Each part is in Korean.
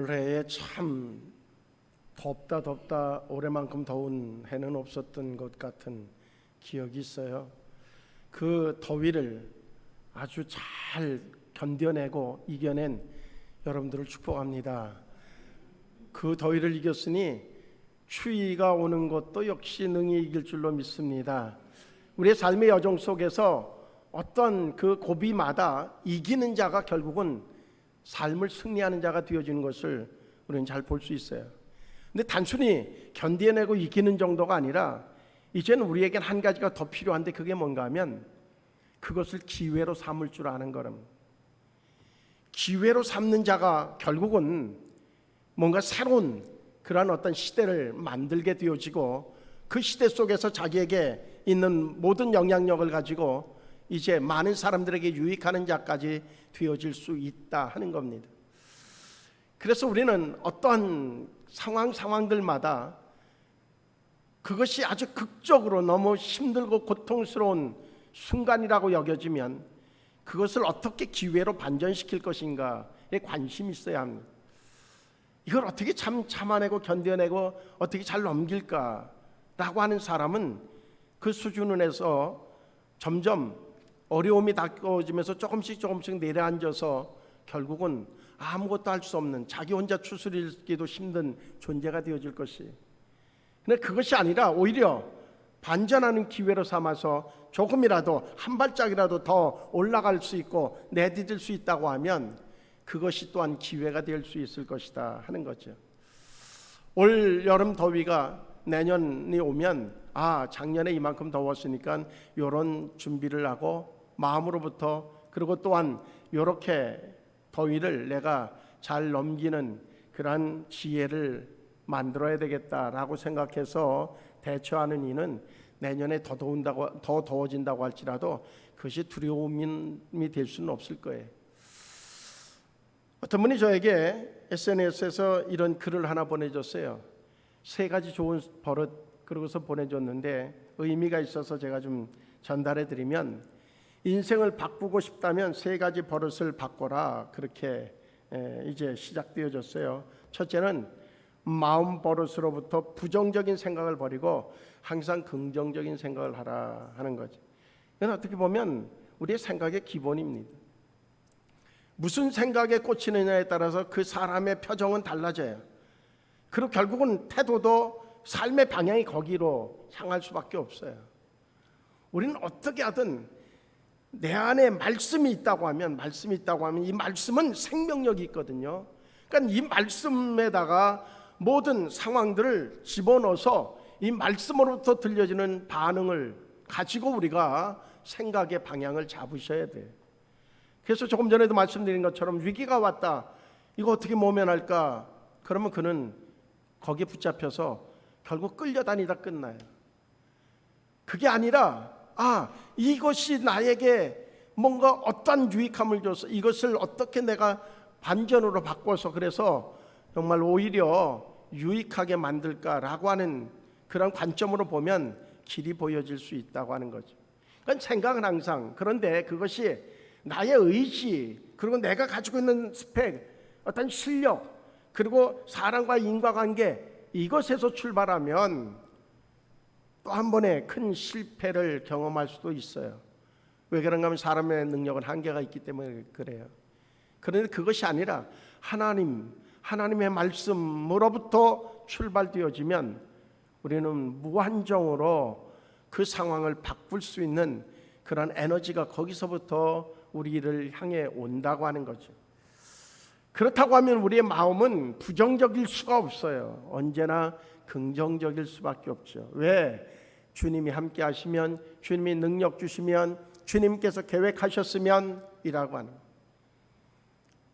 올해에 참 덥다 올해만큼 더운 해는 없었던 것 같은 기억이 있어요. 그 더위를 아주 잘 견뎌내고 이겨낸 여러분들을 축복합니다. 그 더위를 이겼으니 추위가 오는 것도 역시 능히 이길 줄로 믿습니다. 우리의 삶의 여정 속에서 어떤 그 고비마다 이기는 자가 결국은 삶을 승리하는 자가 되어지는 것을 우리는 잘 볼 수 있어요. 근데 단순히 견뎌내고 이기는 정도가 아니라 이제는 우리에겐 한 가지가 더 필요한데 그게 뭔가 하면 그것을 기회로 삼을 줄 아는 거랍니다. 기회로 삼는 자가 결국은 뭔가 새로운 그러한 어떤 시대를 만들게 되어지고 그 시대 속에서 자기에게 있는 모든 영향력을 가지고 이제 많은 사람들에게 유익하는 자까지 되어질 수 있다 하는 겁니다. 그래서 우리는 어떠한 상황들마다 그것이 아주 극적으로 너무 힘들고 고통스러운 순간이라고 여겨지면 그것을 어떻게 기회로 반전시킬 것인가에 관심이 있어야 합니다. 이걸 어떻게 참아내고 견뎌내고 어떻게 잘 넘길까라고 하는 사람은 그 수준에서 점점 어려움이 다가오면서 조금씩 내려앉아서 결국은 아무것도 할 수 없는 자기 혼자 추스리기도 힘든 존재가 되어질 것이. 근데 그것이 아니라 오히려 반전하는 기회로 삼아서 조금이라도 한 발짝이라도 더 올라갈 수 있고 내디딜 수 있다고 하면 그것이 또한 기회가 될 수 있을 것이다 하는 거죠. 올 여름 더위가 내년이 오면 작년에 이만큼 더웠으니까 이런 준비를 하고 마음으로부터 그리고 또한 이렇게 더위를 내가 잘 넘기는 그러한 지혜를 만들어야 되겠다라고 생각해서 대처하는 이는 내년에 더 더워진다고 할지라도 그것이 두려움이 될 수는 없을 거예요. 어떤 분이 저에게 SNS에서 이런 글을 하나 보내줬어요. 3가지 좋은 버릇 그러고서 보내줬는데 의미가 있어서 제가 좀 전달해 드리면, 인생을 바꾸고 싶다면 3가지 버릇을 바꿔라, 그렇게 이제 시작되어졌어요. 첫째는 마음 버릇으로부터 부정적인 생각을 버리고 항상 긍정적인 생각을 하라 하는 거죠. 이건 어떻게 보면 우리의 생각의 기본입니다. 무슨 생각에 꽂히느냐에 따라서 그 사람의 표정은 달라져요. 그리고 결국은 태도도 삶의 방향이 거기로 향할 수밖에 없어요. 우리는 어떻게 하든 내 안에 말씀이 있다고 하면 이 말씀은 생명력이 있거든요. 그러니까 이 말씀에다가 모든 상황들을 집어넣어서 이 말씀으로부터 들려지는 반응을 가지고 우리가 생각의 방향을 잡으셔야 돼요. 그래서 조금 전에도 말씀드린 것처럼 위기가 왔다, 이거 어떻게 모면할까? 그러면 그는 거기에 붙잡혀서 결국 끌려다니다 끝나요. 그게 아니라 이것이 나에게 뭔가 어떤 유익함을 줘서 이것을 어떻게 내가 반전으로 바꿔서 그래서 정말 오히려 유익하게 만들까라고 하는 그런 관점으로 보면 길이 보여질 수 있다고 하는 거죠. 그러니까 생각은 항상, 그런데 그것이 나의 의지 그리고 내가 가지고 있는 스펙, 어떤 실력, 그리고 사람과의 인과관계, 이것에서 출발하면 또 한 번의 큰 실패를 경험할 수도 있어요. 왜 그런가 하면 사람의 능력은 한계가 있기 때문에 그래요. 그런데 그것이 아니라 하나님의 말씀으로부터 출발되어지면 우리는 무한정으로 그 상황을 바꿀 수 있는 그런 에너지가 거기서부터 우리를 향해 온다고 하는 거죠. 그렇다고 하면 우리의 마음은 부정적일 수가 없어요. 언제나 긍정적일 수밖에 없죠. 왜? 주님이 함께 하시면, 주님이 능력 주시면, 주님께서 계획하셨으면 이라고 하는 거예요.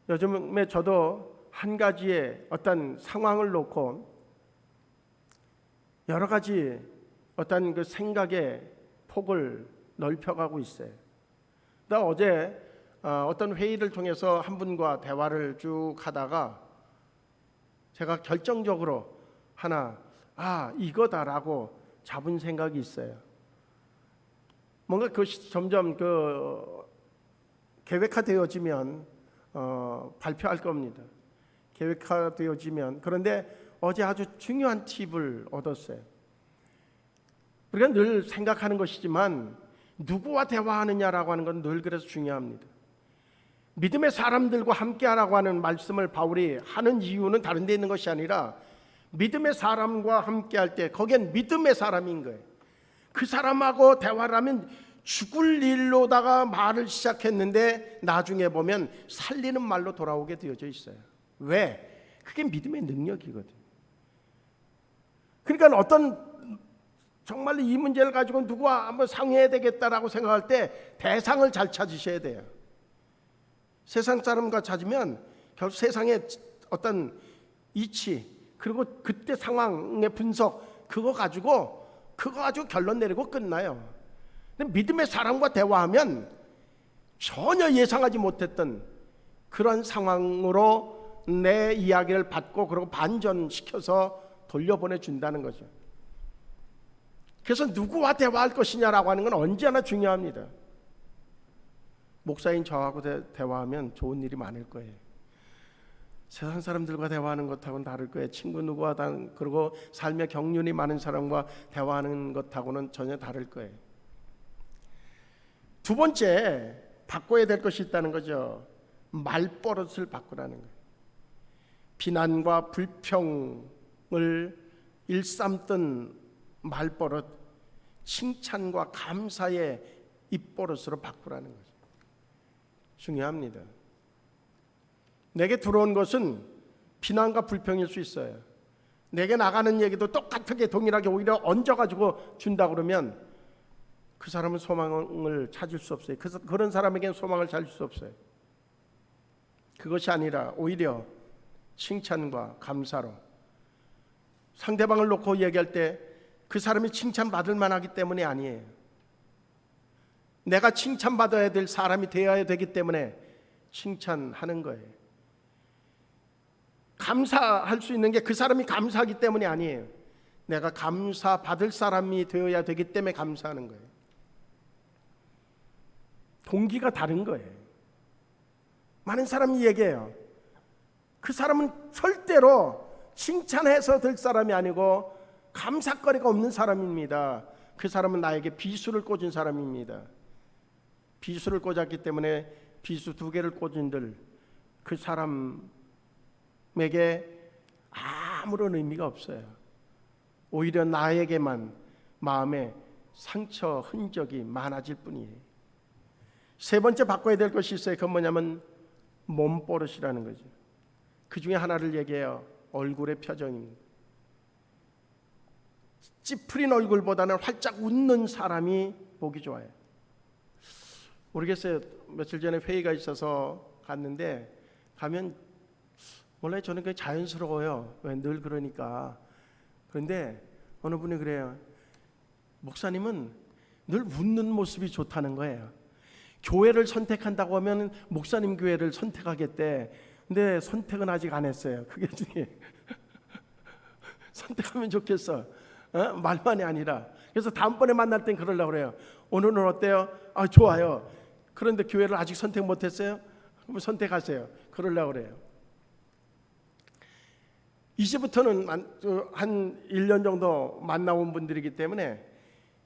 요즘에 저도 한 가지의 어떤 상황을 놓고 여러 가지 어떤 그 생각의 폭을 넓혀가고 있어요. 나 어제 어떤 회의를 통해서 한 분과 대화를 쭉 하다가 제가 결정적으로 하나 이거다라고 잡은 생각이 있어요. 뭔가 그것이 점점 계획화되어지면 발표할 겁니다. 계획화되어지면, 그런데 어제 아주 중요한 팁을 얻었어요. 우리가 늘 생각하는 것이지만 누구와 대화하느냐라고 하는 건 늘 그래서 중요합니다. 믿음의 사람들과 함께하라고 하는 말씀을 바울이 하는 이유는 다른 데 있는 것이 아니라 믿음의 사람과 함께할 때 거기엔 믿음의 사람인 거예요. 그 사람하고 대화를 하면 죽을 일로다가 말을 시작했는데 나중에 보면 살리는 말로 돌아오게 되어져 있어요. 왜? 그게 믿음의 능력이거든요. 그러니까 어떤 정말 이 문제를 가지고 누구와 한번 상의해야 되겠다라고 생각할 때 대상을 잘 찾으셔야 돼요. 세상 사람과 찾으면 결국 세상의 어떤 이치 그리고 그때 상황의 분석 그거 가지고 결론 내리고 끝나요. 근데 믿음의 사람과 대화하면 전혀 예상하지 못했던 그런 상황으로 내 이야기를 받고 그리고 반전시켜서 돌려보내 준다는 거죠. 그래서 누구와 대화할 것이냐라고 하는 건 언제나 중요합니다. 목사인 저하고 대화하면 좋은 일이 많을 거예요. 세상 사람들과 대화하는 것하고는 다를 거예요. 친구 누구와 그리고 삶의 경륜이 많은 사람과 대화하는 것하고는 전혀 다를 거예요. 두 번째 바꿔야 될 것이 있다는 거죠. 말버릇을 바꾸라는 거예요. 비난과 불평을 일삼던 말버릇, 칭찬과 감사의 입버릇으로 바꾸라는 거죠. 중요합니다. 내게 들어온 것은 비난과 불평일 수 있어요. 내게 나가는 얘기도 똑같게 동일하게 오히려 얹어가지고 준다 그러면 그 사람은 소망을 찾을 수 없어요. 그런 사람에게는 소망을 찾을 수 없어요. 그것이 아니라 오히려 칭찬과 감사로 상대방을 놓고 얘기할 때 그 사람이 칭찬받을 만하기 때문이 아니에요. 내가 칭찬받아야 될 사람이 되어야 되기 때문에 칭찬하는 거예요. 감사할 수 있는 게 그 사람이 감사하기 때문이 아니에요. 내가 감사받을 사람이 되어야 되기 때문에 감사하는 거예요. 동기가 다른 거예요. 많은 사람이 얘기해요. 그 사람은 절대로 칭찬해서 될 사람이 아니고 감사거리가 없는 사람입니다. 그 사람은 나에게 비수를 꽂은 사람입니다. 비수를 꽂았기 때문에 비수 2개를 꽂은들 그 사람에게 아무런 의미가 없어요. 오히려 나에게만 마음에 상처 흔적이 많아질 뿐이에요. 세 번째 바꿔야 될 것이 있어요. 그건 뭐냐면 몸버릇이라는 거죠. 그 중에 하나를 얘기해요. 얼굴의 표정입니다. 찌푸린 얼굴보다는 활짝 웃는 사람이 보기 좋아요. 모르겠어요. 며칠 전에 회의가 있어서 갔는데 가면 원래 저는 그게 자연스러워요. 왜 늘 그러니까. 그런데 어느 분이 그래요. 목사님은 늘 웃는 모습이 좋다는 거예요. 교회를 선택한다고 하면 목사님 교회를 선택하겠대. 근데 선택은 아직 안 했어요. 그게 중에 선택하면 좋겠어. 말만이 아니라. 그래서 다음번에 만날 땐 그러려고 그래요. 오늘은 어때요? 아, 좋아요. 그런데 교회를 아직 선택 못했어요? 그럼 선택하세요. 그러려고 그래요. 이제부터는 한 1년 정도 만나온 분들이기 때문에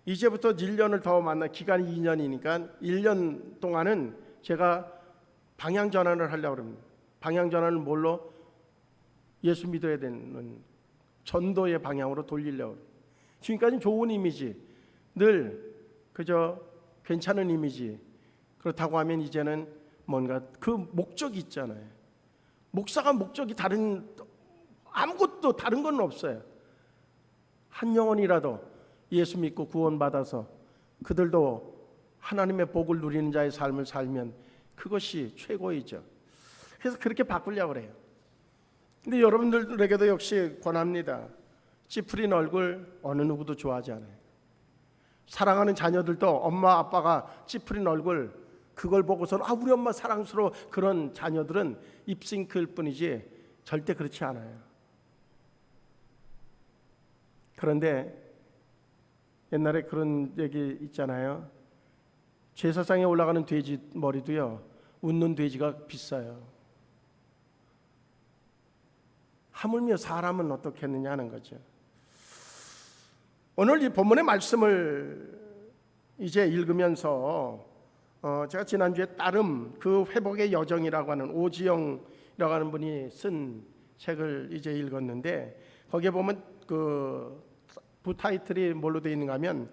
이제부터 1년을 더 만나, 기간이 2년이니까 1년 동안은 제가 방향 전환을 하려고 합니다. 방향 전환은 뭘로? 예수 믿어야 되는 전도의 방향으로 돌리려고 합니다. 지금까지는 좋은 이미지, 늘 그저 괜찮은 이미지. 그렇다고 하면 이제는 뭔가 그 목적이 있잖아요. 목사가 목적이 아무것도 다른 건 없어요. 한 영혼이라도 예수 믿고 구원받아서 그들도 하나님의 복을 누리는 자의 삶을 살면 그것이 최고이죠. 그래서 그렇게 바꾸려고 그래요. 근데 여러분들에게도 역시 권합니다. 찌푸린 얼굴 어느 누구도 좋아하지 않아요. 사랑하는 자녀들도 엄마 아빠가 찌푸린 얼굴 그걸 보고서는 우리 엄마 사랑스러워, 그런 자녀들은 입싱크일 뿐이지 절대 그렇지 않아요. 그런데 옛날에 그런 얘기 있잖아요. 제사상에 올라가는 돼지 머리도요, 웃는 돼지가 비싸요. 하물며 사람은 어떻겠느냐 하는 거죠. 오늘 이 본문의 말씀을 이제 읽으면서 제가 지난주에 따름 그 회복의 여정이라고 하는 오지영이라고 하는 분이 쓴 책을 이제 읽었는데, 거기에 보면 그 부타이틀이 뭘로 되어 있는가 하면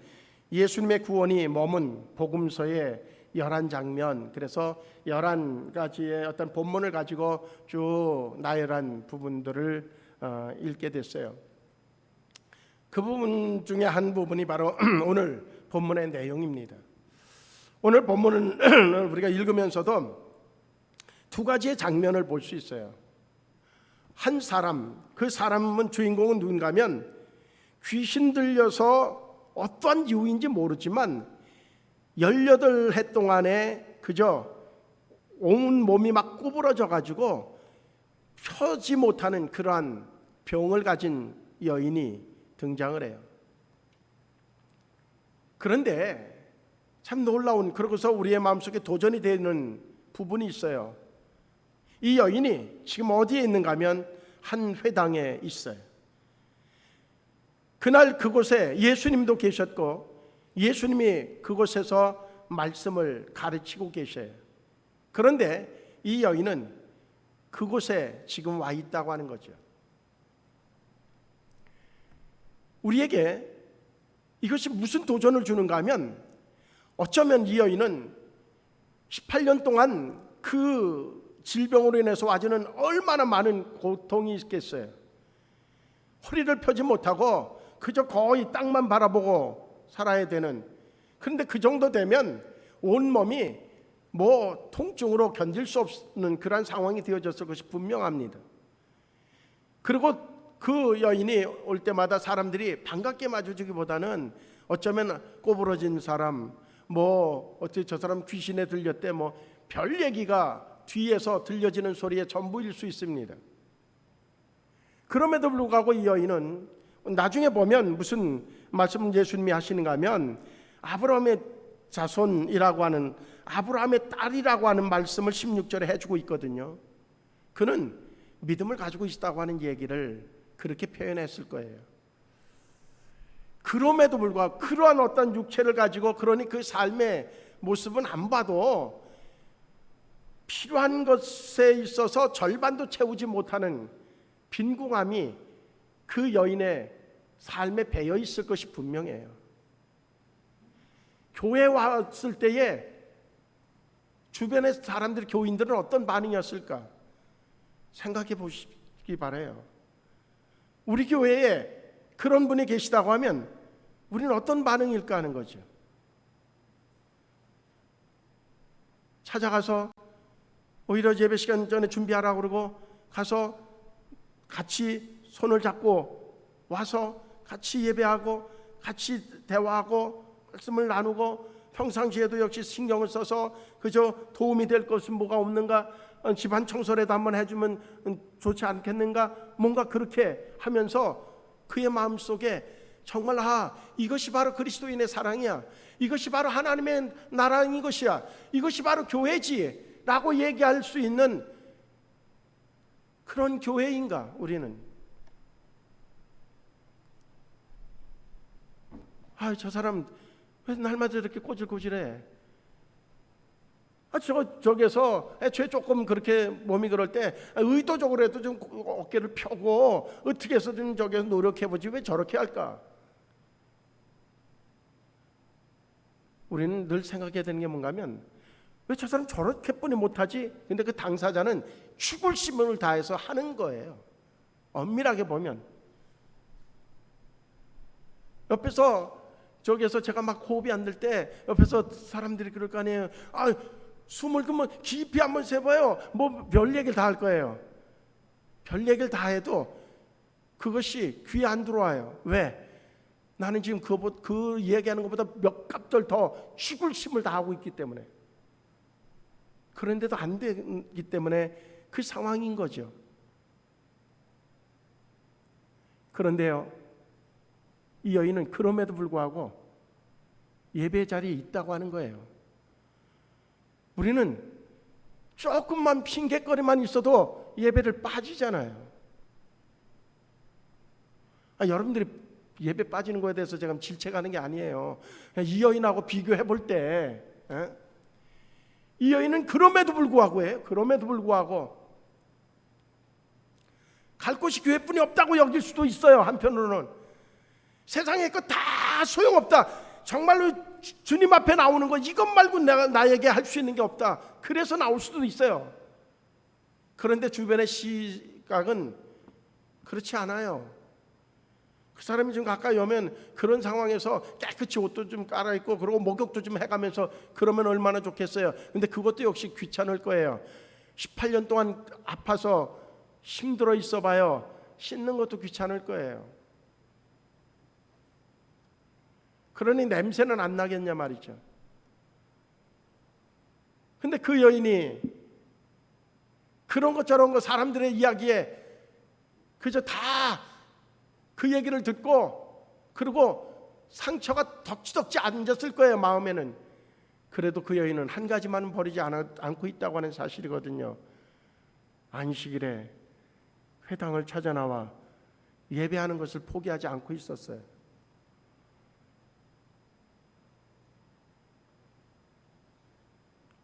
예수님의 구원이 머문 복음서의 11장면, 그래서 11가지의 어떤 본문을 가지고 쭉 나열한 부분들을 읽게 됐어요. 그 부분 중에 한 부분이 바로 오늘 본문의 내용입니다. 오늘 본문은 우리가 읽으면서도 두 가지의 장면을 볼 수 있어요. 한 사람, 그 사람은 주인공은 누군가 하면 귀신 들려서 어떠한 이유인지 모르지만 18해 동안에 그저 온 몸이 막 구부러져 가지고 펴지 못하는 그러한 병을 가진 여인이 등장을 해요. 그런데 참 놀라운, 그러고서 우리의 마음속에 도전이 되는 부분이 있어요. 이 여인이 지금 어디에 있는가 하면 한 회당에 있어요. 그날 그곳에 예수님도 계셨고 예수님이 그곳에서 말씀을 가르치고 계셔요. 그런데 이 여인은 그곳에 지금 와 있다고 하는 거죠. 우리에게 이것이 무슨 도전을 주는가 하면, 어쩌면 이 여인은 18년 동안 그 질병으로 인해서 와주는 얼마나 많은 고통이 있겠어요. 허리를 펴지 못하고 그저 거의 땅만 바라보고 살아야 되는, 그런데 그 정도 되면 온몸이 뭐 통증으로 견딜 수 없는 그런 상황이 되어졌을 것이 분명합니다. 그리고 그 여인이 올 때마다 사람들이 반갑게 맞아주기보다는 어쩌면 꼬부러진 사람, 뭐 어떻게 저 사람 귀신에 들렸대, 뭐 별 얘기가 뒤에서 들려지는 소리의 전부일 수 있습니다. 그럼에도 불구하고 이 여인은 나중에 보면 무슨 말씀 예수님이 하시는가 하면 아브라함의 자손이라고 하는, 아브라함의 딸이라고 하는 말씀을 16절에 해주고 있거든요. 그는 믿음을 가지고 있다고 하는 얘기를 그렇게 표현했을 거예요. 그럼에도 불구하고 그러한 어떤 육체를 가지고, 그러니 그 삶의 모습은 안 봐도 필요한 것에 있어서 절반도 채우지 못하는 빈궁함이 그 여인의 삶에 배어 있을 것이 분명해요. 교회에 왔을 때에 주변의 사람들, 교인들은 어떤 반응이었을까 생각해 보시기 바라요. 우리 교회에 그런 분이 계시다고 하면 우리는 어떤 반응일까 하는 거죠. 찾아가서 오히려 예배 시간 전에 준비하라고 그러고 가서 같이 손을 잡고 와서 같이 예배하고 같이 대화하고 말씀을 나누고, 평상시에도 역시 신경을 써서 그저 도움이 될 것은 뭐가 없는가, 집안 청소라도 한번 해주면 좋지 않겠는가, 뭔가 그렇게 하면서 그의 마음속에 정말 이것이 바로 그리스도인의 사랑이야, 이것이 바로 하나님의 나라인 것이야, 이것이 바로 교회지 라고 얘기할 수 있는 그런 교회인가 우리는. 저 사람 왜 날마다 이렇게 꼬질꼬질해? 저기서 애초에 조금 그렇게 몸이 그럴 때 의도적으로 해도 좀 어깨를 펴고 어떻게 해서든 저기서 노력해보지 왜 저렇게 할까? 우리는 늘 생각해야 되는 게 뭔가 하면, 왜 저 사람 저렇게뿐이 못하지? 근데 그 당사자는 죽을 힘을 다해서 하는 거예요. 엄밀하게 보면. 옆에서 저기에서 제가 막 호흡이 안 될 때 옆에서 사람들이 그럴 거 아니에요. 숨을 그러면 깊이 한번 세봐요. 뭐 별 얘기를 다 할 거예요. 별 얘기를 다 해도 그것이 귀에 안 들어와요. 왜? 나는 지금 그 얘기하는 것보다 몇 갑절 더 죽을 힘을 다하고 있기 때문에. 그런데도 안 되기 때문에 그 상황인 거죠. 그런데요, 이 여인은 그럼에도 불구하고 예배 자리에 있다고 하는 거예요. 우리는 조금만 핑계거리만 있어도 예배를 빠지잖아요. 여러분들이 예배 빠지는 거에 대해서 제가 질책하는 게 아니에요. 이 여인하고 비교해 볼 때, 이 여인은 그럼에도 불구하고 갈 곳이 교회뿐이 없다고 여길 수도 있어요. 한편으로는 세상에 거 다 소용없다. 정말로 주님 앞에 나오는 거 이것 말고 나에게 할 수 있는 게 없다. 그래서 나올 수도 있어요. 그런데 주변의 시각은 그렇지 않아요. 그 사람이 좀 가까이 오면 그런 상황에서 깨끗이 옷도 좀 깔아입고 그리고 목욕도 좀 해가면서 그러면 얼마나 좋겠어요. 근데 그것도 역시 귀찮을 거예요. 18년 동안 아파서 힘들어 있어봐요. 씻는 것도 귀찮을 거예요. 그러니 냄새는 안 나겠냐 말이죠. 근데 그 여인이 그런 것 저런 거 사람들의 이야기에 그저 다 그 얘기를 듣고 그리고 상처가 덕지덕지 앉았을 거예요. 마음에는. 그래도 그 여인은 한 가지만 버리지 않고 있다고 하는 사실이거든요. 안식일에 회당을 찾아 나와 예배하는 것을 포기하지 않고 있었어요.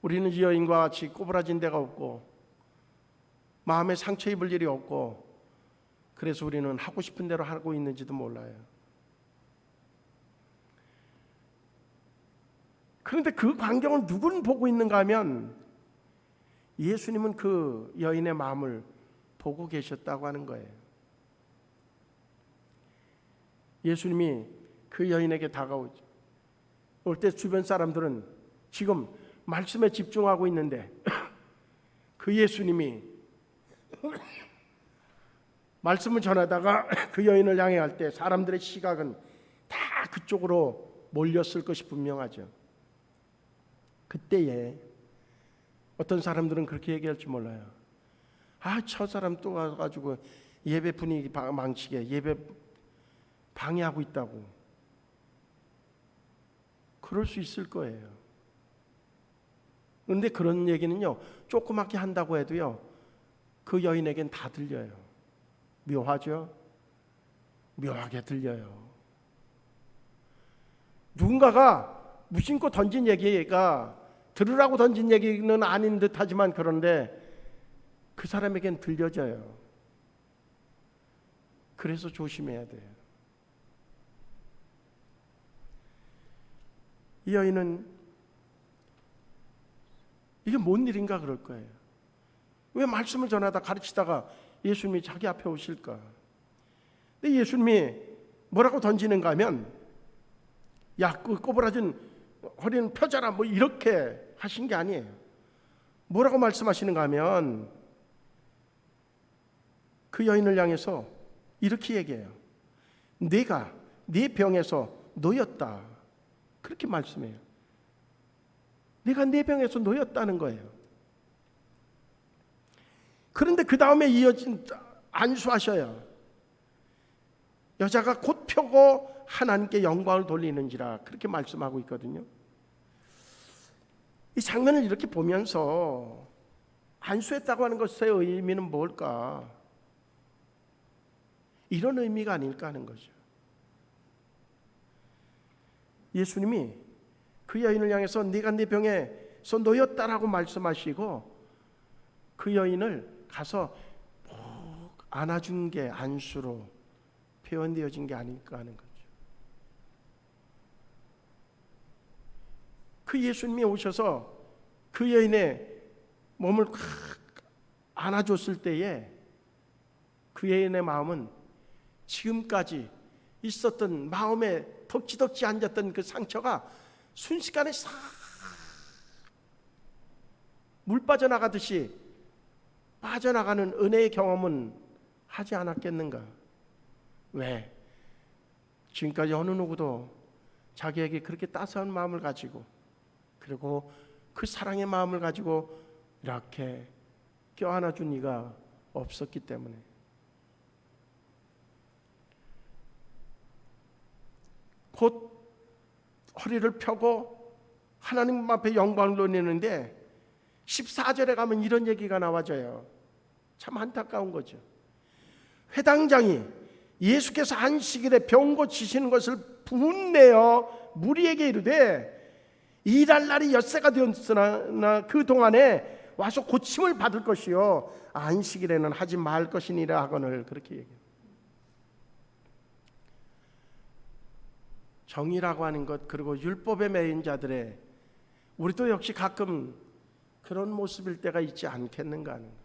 우리는 이 여인과 같이 꼬부라진 데가 없고 마음에 상처 입을 일이 없고 그래서 우리는 하고 싶은 대로 하고 있는지도 몰라요. 그런데 그 광경을 누구는 보고 있는가 하면 예수님은 그 여인의 마음을 보고 계셨다고 하는 거예요. 예수님이 그 여인에게 다가오죠. 올 때 주변 사람들은 지금 말씀에 집중하고 있는데 그 예수님이 말씀을 전하다가 그 여인을 향해 갈 때 사람들의 시각은 다 그쪽으로 몰렸을 것이 분명하죠. 그때에 어떤 사람들은 그렇게 얘기할지 몰라요. 저 사람 또 와가지고 예배 분위기 망치게 예배 방해하고 있다고. 그럴 수 있을 거예요. 그런데 그런 얘기는요, 조그맣게 한다고 해도요, 그 여인에겐 다 들려요. 묘하죠? 묘하게 들려요. 누군가가 무심코 던진 얘기가 들으라고 던진 얘기는 아닌 듯 하지만 그런데 그 사람에겐 들려져요. 그래서 조심해야 돼요. 이 여인은 이게 뭔 일인가 그럴 거예요. 왜 말씀을 전하다 가르치다가 예수님이 자기 앞에 오실까? 근데 예수님이 뭐라고 던지는가 하면 그 꼬부라진 허리는 펴져라 뭐 이렇게 하신 게 아니에요. 뭐라고 말씀하시는가 하면 그 여인을 향해서 이렇게 얘기해요. 네가 네 병에서 놓였다. 그렇게 말씀해요. 네가 네 병에서 놓였다는 거예요. 그런데 그 다음에 이어진 안수하셔요. 여자가 곧 펴고 하나님께 영광을 돌리는지라 그렇게 말씀하고 있거든요. 이 장면을 이렇게 보면서 안수했다고 하는 것의 의미는 뭘까? 이런 의미가 아닐까 하는 거죠. 예수님이 그 여인을 향해서 네가 네 병에서 놓였다라고 말씀하시고 그 여인을 가서 안아준 게 안수로 표현되어진 게 아닐까 하는 거죠. 그 예수님이 오셔서 그 여인의 몸을 안아줬을 때에 그 여인의 마음은 지금까지 있었던 마음에 덕지덕지 앉았던 그 상처가 순식간에 싹 물 빠져나가듯이 빠져나가는 은혜의 경험은 하지 않았겠는가? 왜? 지금까지 어느 누구도 자기에게 그렇게 따스한 마음을 가지고 그리고 그 사랑의 마음을 가지고 이렇게 껴안아준 이가 없었기 때문에 곧 허리를 펴고 하나님 앞에 영광을 돌리는데 14절에 가면 이런 얘기가 나와져요. 참 안타까운 거죠. 회당장이 예수께서 안식일에 병 고치시는 것을 분내어 무리에게 이르되 일할 날이 엿새가 되었으나 그 동안에 와서 고침을 받을 것이요 안식일에는 하지 말 것이니라 하거늘. 그렇게 얘기해요. 정의라고 하는 것, 그리고 율법에 매인 자들의, 우리도 역시 가끔 그런 모습일 때가 있지 않겠는가 하는 거예요.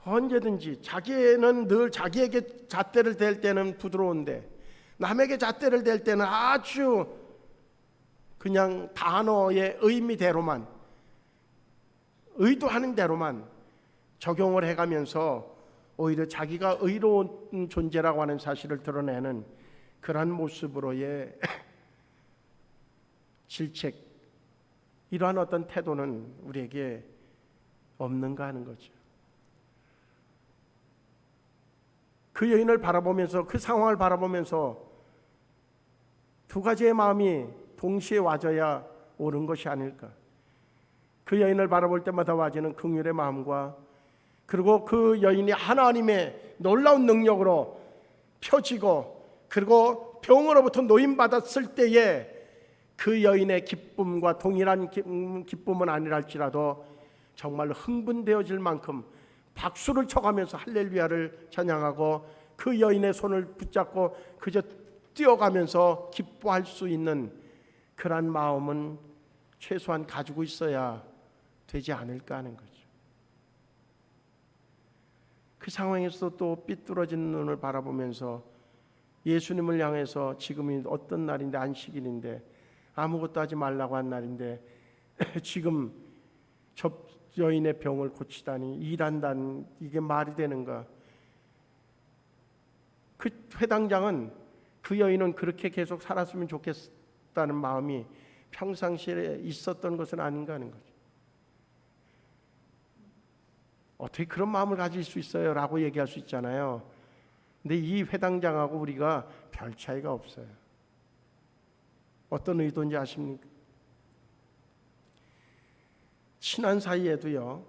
언제든지 자기는 늘 자기에게 잣대를 댈 때는 부드러운데 남에게 잣대를 댈 때는 아주 그냥 단어의 의미대로만, 의도하는 대로만 적용을 해가면서 오히려 자기가 의로운 존재라고 하는 사실을 드러내는 그러한 모습으로의 질책, 이러한 어떤 태도는 우리에게 없는가 하는 거죠. 그 여인을 바라보면서, 그 상황을 바라보면서 두 가지의 마음이 동시에 와져야 옳은 것이 아닐까. 그 여인을 바라볼 때마다 와지는 긍휼의 마음과, 그리고 그 여인이 하나님의 놀라운 능력으로 펴지고 그리고 병으로부터 노임받았을 때에 그 여인의 기쁨과 동일한 기쁨은 아니랄지라도 정말로 흥분되어질 만큼 박수를 쳐가면서 할렐루야를 찬양하고 그 여인의 손을 붙잡고 그저 뛰어가면서 기뻐할 수 있는 그런 마음은 최소한 가지고 있어야 되지 않을까 하는 거죠. 그 상황에서 또 삐뚤어진 눈을 바라보면서 예수님을 향해서 지금이 어떤 날인데, 안식일인데 아무것도 하지 말라고 한 날인데 지금 저 여인의 병을 고치다니, 일한다니, 이게 말이 되는가. 그 회당장은 그 여인은 그렇게 계속 살았으면 좋겠다는 마음이 평상시에 있었던 것은 아닌가 하는 거죠. 어떻게 그런 마음을 가질 수 있어요? 라고 얘기할 수 있잖아요. 근데 이 회당장하고 우리가 별 차이가 없어요. 어떤 의도인지 아십니까? 친한 사이에도요,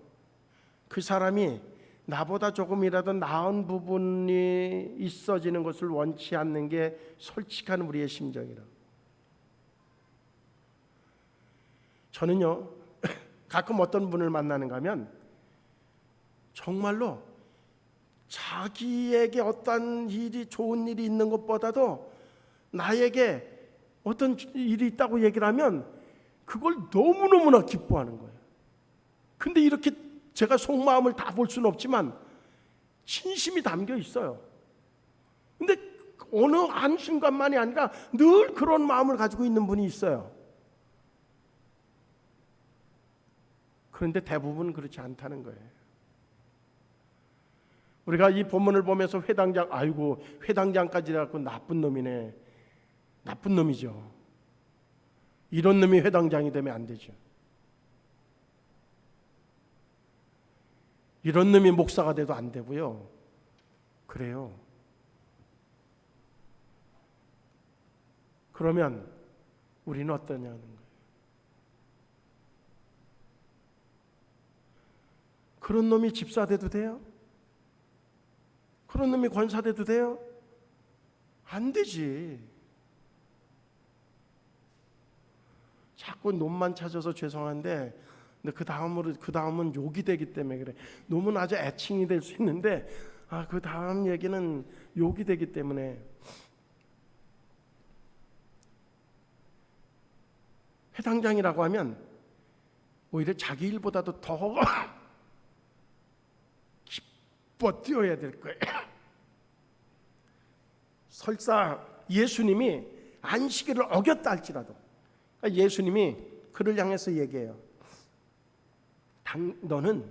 그 사람이 나보다 조금이라도 나은 부분이 있어지는 것을 원치 않는 게 솔직한 우리의 심정이라. 저는요 가끔 어떤 분을 만나는가 하면 정말로 자기에게 어떤 일이, 좋은 일이 있는 것보다도 나에게 어떤 일이 있다고 얘기를 하면 그걸 너무너무나 기뻐하는 거예요. 근데 이렇게 제가 속마음을 다 볼 수는 없지만 진심이 담겨 있어요. 근데 어느 한순간만이 아니라 늘 그런 마음을 가지고 있는 분이 있어요. 그런데 대부분 그렇지 않다는 거예요. 우리가 이 본문을 보면서 회당장, 아이고 회당장까지 갖고 나쁜 놈이네, 나쁜 놈이죠. 이런 놈이 회당장이 되면 안 되죠. 이런 놈이 목사가 돼도 안 되고요. 그래요. 그러면 우리는 어떠냐는 거예요. 그런 놈이 집사 돼도 돼요? 그런 놈이 권사 돼도 돼요? 안 되지. 자꾸 놈만 찾아서 죄송한데, 근데 그 다음은 욕이 되기 때문에 그래. 놈은 아주 애칭이 될 수 있는데, 그 다음 얘기는 욕이 되기 때문에. 회당장이라고 하면 오히려 자기 일보다도 더 기뻐 뛰어야 될 거예요. 설사 예수님이 안식일을 어겼다 할지라도 예수님이 그를 향해서 얘기해요. 너는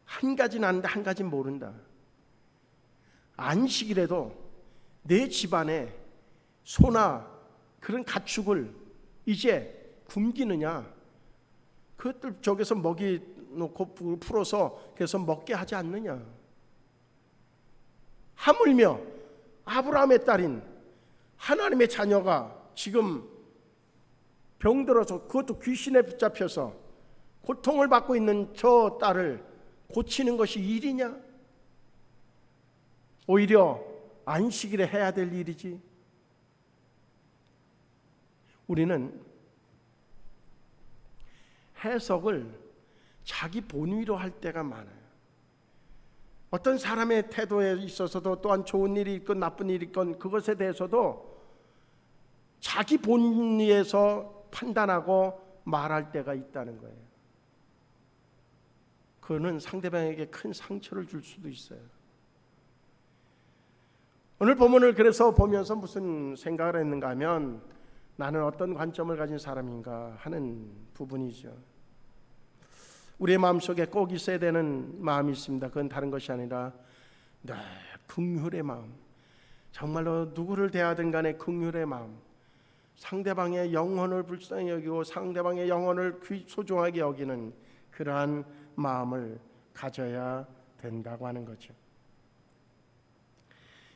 한 가지는 아는데 한 가지는 모른다. 안식일에도 내 집안에 소나 그런 가축을 이제 굶기느냐? 그것들 저기서 먹이 놓고 풀어서 그래서 먹게 하지 않느냐? 하물며 아브라함의 딸인 하나님의 자녀가 지금 병들어서, 그것도 귀신에 붙잡혀서 고통을 받고 있는 저 딸을 고치는 것이 일이냐? 오히려 안식일에 해야 될 일이지. 우리는 해석을 자기 본위로 할 때가 많아요. 어떤 사람의 태도에 있어서도 또한 좋은 일이 있건 나쁜 일이 있건 그것에 대해서도 자기 본위에서 판단하고 말할 때가 있다는 거예요. 그거는 상대방에게 큰 상처를 줄 수도 있어요. 오늘 본문을 그래서 보면서 무슨 생각을 했는가 하면 나는 어떤 관점을 가진 사람인가 하는 부분이죠. 우리의 마음속에 꼭 있어야 되는 마음이 있습니다. 그건 다른 것이 아니라 긍휼의 마음. 정말로 누구를 대하든 간에 긍휼의 마음. 상대방의 영혼을 불쌍히 여기고 상대방의 영혼을 소중하게 여기는 그러한 마음을 가져야 된다고 하는 거죠.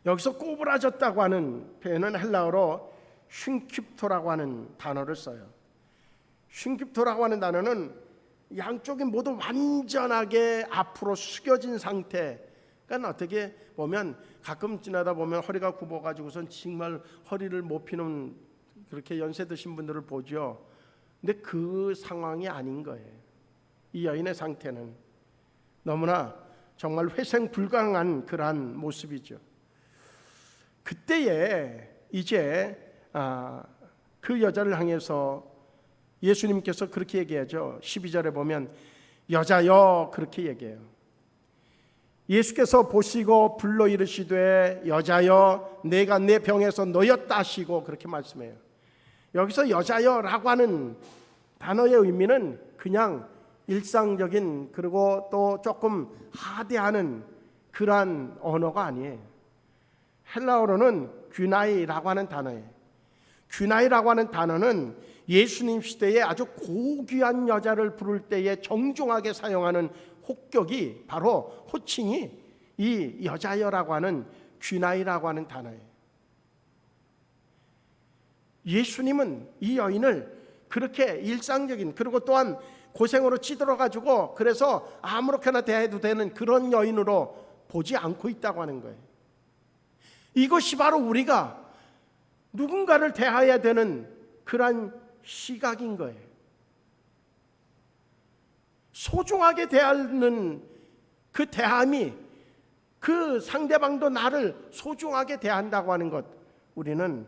여기서 꼬부라졌다고 하는 표현은 헬라어로 쉰킵토라고 하는 단어를 써요. 쉰킵토라고 하는 단어는 양쪽이 모두 완전하게 앞으로 숙여진 상태. 그러니까 어떻게 보면 가끔 지나다 보면 허리가 굽어가지고선 정말 허리를 못 피는 그렇게 연세 드신 분들을 보죠. 근데 그 상황이 아닌 거예요. 이 여인의 상태는 너무나 정말 회생 불가능한 그러한 모습이죠. 그때에 이제 그 여자를 향해서 예수님께서 그렇게 얘기하죠. 12절에 보면 여자여 그렇게 얘기해요. 예수께서 보시고 불러 이르시되 여자여 내가 내 병에서 놓였다 하시고 그렇게 말씀해요. 여기서 여자여라고 하는 단어의 의미는 그냥 일상적인 그리고 또 조금 하대하는 그러한 언어가 아니에요. 헬라어로는 귀나이라고 하는 단어예요. 귀나이라고 하는 단어는 예수님 시대에 아주 고귀한 여자를 부를 때에 정중하게 사용하는 혹격이 바로 호칭이 이 여자여라고 하는 귀나이라고 하는 단어예요. 예수님은 이 여인을 그렇게 일상적인 그리고 또한 고생으로 찌들어가지고 그래서 아무렇게나 대해도 되는 그런 여인으로 보지 않고 있다고 하는 거예요. 이것이 바로 우리가 누군가를 대해야 되는 그런 시각인 거예요. 소중하게 대하는 그 대함이 그 상대방도 나를 소중하게 대한다고 하는 것 우리는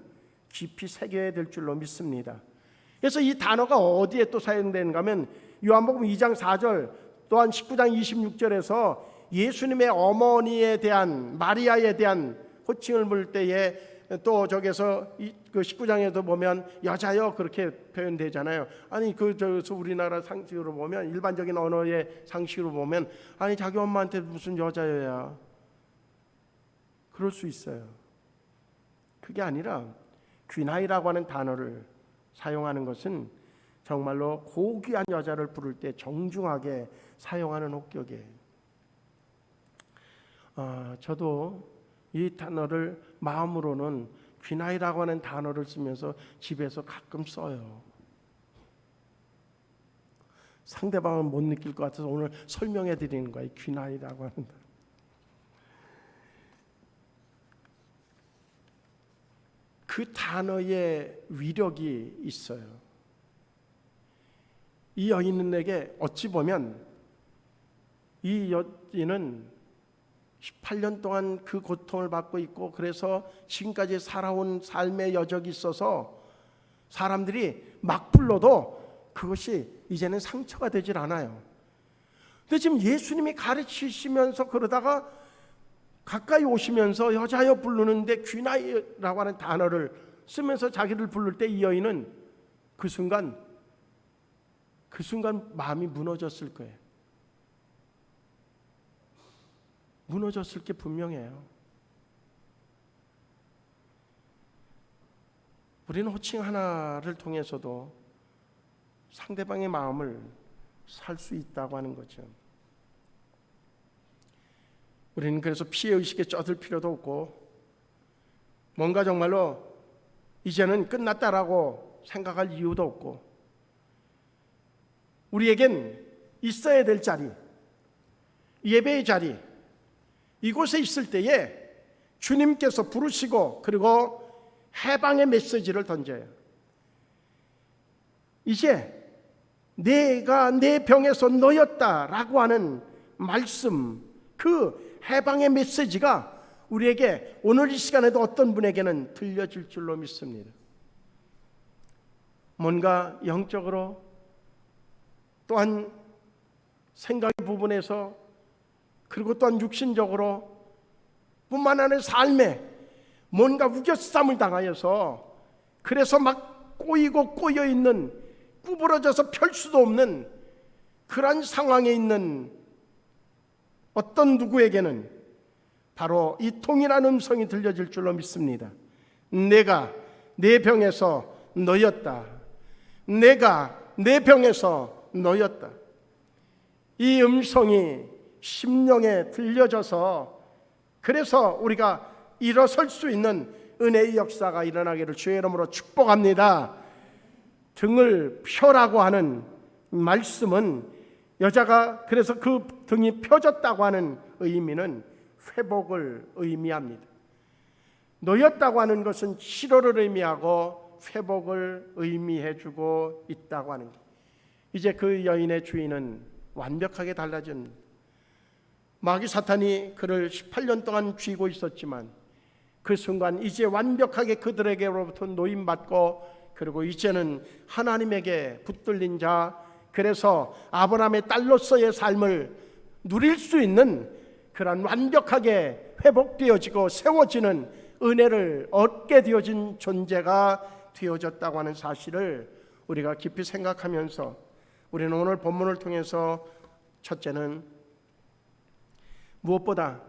깊이 새겨야 될 줄로 믿습니다. 그래서 이 단어가 어디에 또 사용되는가 하면 요한복음 2장 4절 또한 19장 26절에서 예수님의 어머니에 대한 마리아에 대한 호칭을 물 때에 또 저기서 그 19장에도 보면 여자여 그렇게 표현되잖아요. 아니 저기서 우리나라 상식으로 보면 일반적인 언어의 상식으로 보면 아니 자기 엄마한테 무슨 여자여야 그럴 수 있어요. 그게 아니라 귀나이라고 하는 단어를 사용하는 것은 정말로 고귀한 여자를 부를 때 정중하게 사용하는 혹격이에요. 저도 이 단어를 마음으로는 귀나이라고 하는 단어를 쓰면서 집에서 가끔 써요. 상대방은 못 느낄 것 같아서 오늘 설명해 드리는 거예요. 귀나이라고 하는 단어. 그 단어의 위력이 있어요. 이 여인에게 어찌 보면 이 여인은 18년 동안 그 고통을 받고 있고 그래서 지금까지 살아온 삶의 여적이 있어서 사람들이 막 불러도 그것이 이제는 상처가 되질 않아요. 근데 지금 예수님이 가르치시면서 그러다가 가까이 오시면서 여자여 부르는데 귀나이라고 하는 단어를 쓰면서 자기를 부를 때 이 여인은 그 순간 마음이 무너졌을 거예요. 무너졌을 게 분명해요. 우리는 호칭 하나를 통해서도 상대방의 마음을 살 수 있다고 하는 거죠. 우리는 그래서 피해의식에 쩌들 필요도 없고 뭔가 정말로 이제는 끝났다라고 생각할 이유도 없고 우리에겐 있어야 될 자리, 예배의 자리 이곳에 있을 때에 주님께서 부르시고 그리고 해방의 메시지를 던져요. 이제 내가 내 병에서 너였다라고 하는 말씀, 그 해방의 메시지가 우리에게 오늘 이 시간에도 어떤 분에게는 들려질 줄로 믿습니다. 뭔가 영적으로 또한 생각의 부분에서 그리고 또한 육신적으로 뿐만 아니라 삶에 뭔가 우겨쌈을 당하여서 그래서 막 꼬이고 꼬여있는, 구부러져서 펼 수도 없는 그런 상황에 있는 어떤 누구에게는 바로 이 통일한 음성이 들려질 줄로 믿습니다. 내가 내 병에서 너였다. 내가 내 병에서 너였다. 이 음성이 심령에 들려져서 그래서 우리가 일어설 수 있는 은혜의 역사가 일어나기를 주의 이름으로 축복합니다. 등을 펴라고 하는 말씀은 여자가 그래서 그 등이 펴졌다고 하는 의미는 회복을 의미합니다. 놓였다고 하는 것은 치료를 의미하고 회복을 의미해주고 있다고 하는 것. 이제 그 여인의 주인은 완벽하게 달라진, 마귀 사탄이 그를 18년 동안 쥐고 있었지만 그 순간 이제 완벽하게 그들에게로부터 노임받고 그리고 이제는 하나님에게 붙들린 자, 그래서 아브라함의 딸로서의 삶을 누릴 수 있는 그런 완벽하게 회복되어지고 세워지는 은혜를 얻게 되어진 존재가 되어졌다고 하는 사실을 우리가 깊이 생각하면서 우리는 오늘 본문을 통해서 첫째는 무엇보다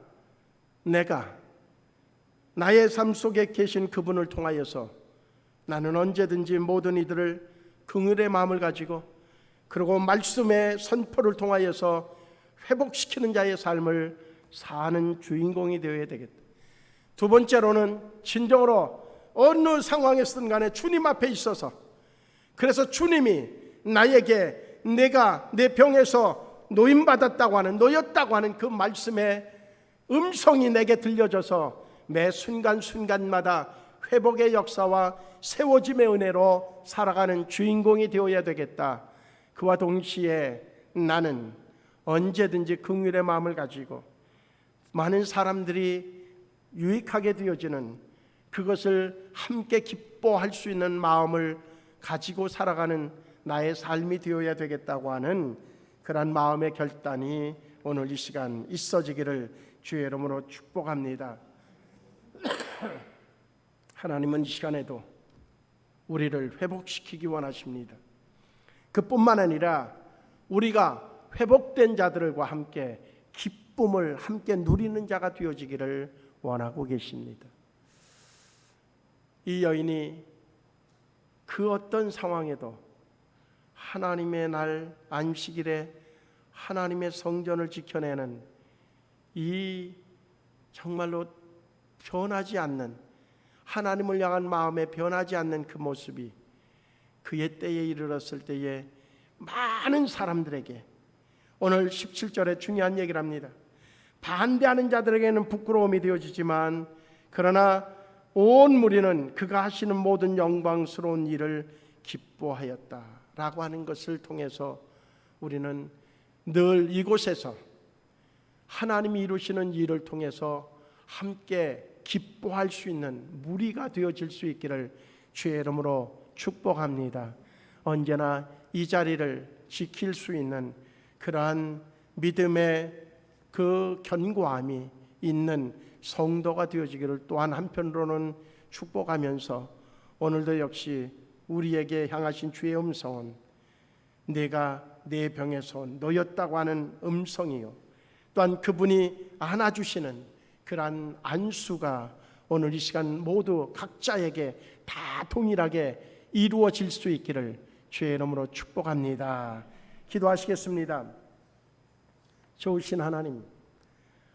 내가 나의 삶 속에 계신 그분을 통하여서 나는 언제든지 모든 이들을 긍휼의 마음을 가지고 그리고 말씀의 선포를 통하여서 회복시키는 자의 삶을 사는 주인공이 되어야 되겠다. 두 번째로는 진정으로 어느 상황에서든 간에 주님 앞에 있어서 그래서 주님이 나에게 내가 내 병에서 노임받았다고 하는, 놓였다고 하는 그 말씀의 음성이 내게 들려져서 매 순간순간마다 회복의 역사와 세워짐의 은혜로 살아가는 주인공이 되어야 되겠다. 그와 동시에 나는 언제든지 긍휼의 마음을 가지고 많은 사람들이 유익하게 되어지는 그것을 함께 기뻐할 수 있는 마음을 가지고 살아가는 나의 삶이 되어야 되겠다고 하는 그런 마음의 결단이 오늘 이 시간 있어지기를 주의 이름으로 축복합니다. 하나님은 이 시간에도 우리를 회복시키기 원하십니다. 그뿐만 아니라 우리가 회복된 자들과 함께 기쁨을 함께 누리는 자가 되어지기를 원하고 계십니다. 이 여인이 그 어떤 상황에도 하나님의 날 안식일에 하나님의 성전을 지켜내는 이 정말로 변하지 않는, 하나님을 향한 마음에 변하지 않는 그 모습이 그의 때에 이르렀을 때에 많은 사람들에게, 오늘 17절에 중요한 얘기를 합니다. 반대하는 자들에게는 부끄러움이 되어지지만 그러나 온 무리는 그가 하시는 모든 영광스러운 일을 기뻐하였다라고 하는 것을 통해서 우리는 늘 이곳에서 하나님이 이루시는 일을 통해서 함께 기뻐할 수 있는 무리가 되어질 수 있기를 주의 이름으로 축복합니다. 언제나 이 자리를 지킬 수 있는 그러한 믿음의 그 견고함이 있는 성도가 되어지기를 또한 한편으로는 축복하면서 오늘도 역시 우리에게 향하신 주의 음성은 내가 내 병에서 놓였다고 하는 음성이요, 또한 그분이 안아주시는 그러한 안수가 오늘 이 시간 모두 각자에게 다 동일하게 이루어질 수 있기를 주의 이름으로 축복합니다. 기도하시겠습니다. 좋으신 하나님,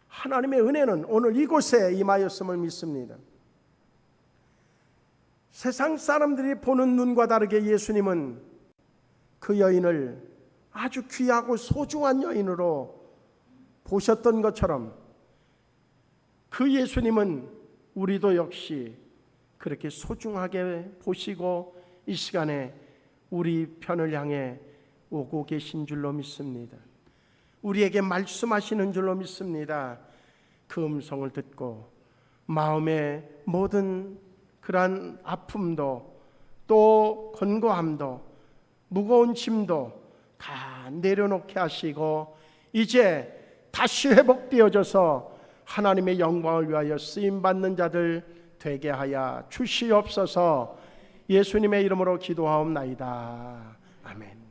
하나님의 은혜는 오늘 이곳에 임하였음을 믿습니다. 세상 사람들이 보는 눈과 다르게 예수님은 그 여인을 아주 귀하고 소중한 여인으로 보셨던 것처럼 그 예수님은 우리도 역시 그렇게 소중하게 보시고 이 시간에 우리 편을 향해 오고 계신 줄로 믿습니다. 우리에게 말씀하시는 줄로 믿습니다. 그 음성을 듣고 마음의 모든 그러한 아픔도 또 권고함도 무거운 짐도 다 내려놓게 하시고 이제 다시 회복되어져서 하나님의 영광을 위하여 쓰임받는 자들 되게 하여 주시옵소서. 예수님의 이름으로 기도하옵나이다. 아멘.